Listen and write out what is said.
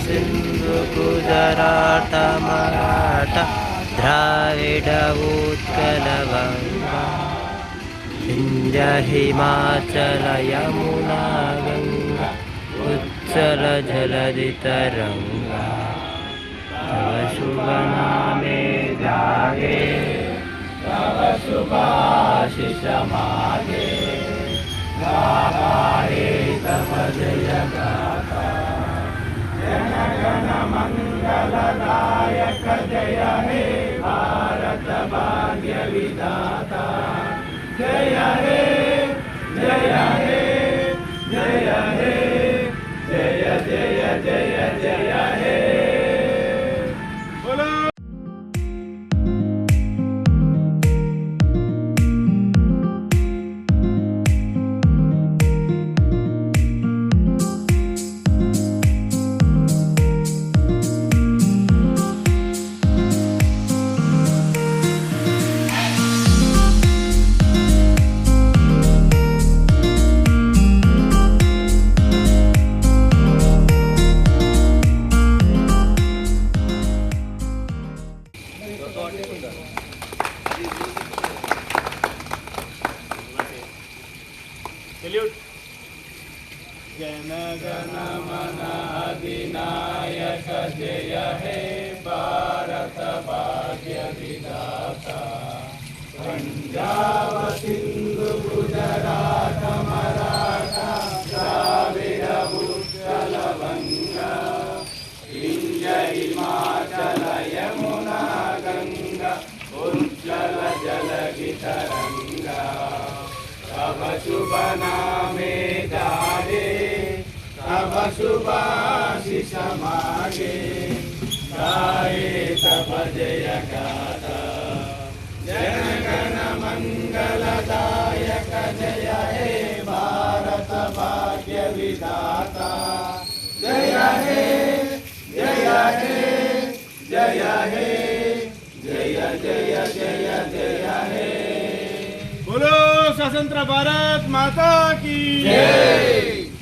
सिंधु गुजरात मराठा द्राविड उत्कल गंगा विंध्य हिमाचल यमुना गंगा उच्चल जलधि तरंगा तव शुभ नामे जागे तव शुभाशिष मागे गाये तव जय गाथा जन गण मंगलदायक जय हे भारत भाग्य विधाता जय हे जय हे जय हे जय जय जय जय हे बोलो। जन गण मन अधिनायक जय हे भारत भाग्य विधाता पंजाब सिंधु गुजरात मराठा द्राविड उत्कल गंगा विंध्य हिमाचल यमुना गंगा उज्जल जलधि तरंगा तव शुभ नामे जागे तव शुभाशिष मागे गाये तव जय गाथा जन गण मंगलदायक जय हे भारत भाग्य विधाता जय हे जय हे जय हे जय जय जय जय हे बोलो स्वतंत्र भारत माता की जय।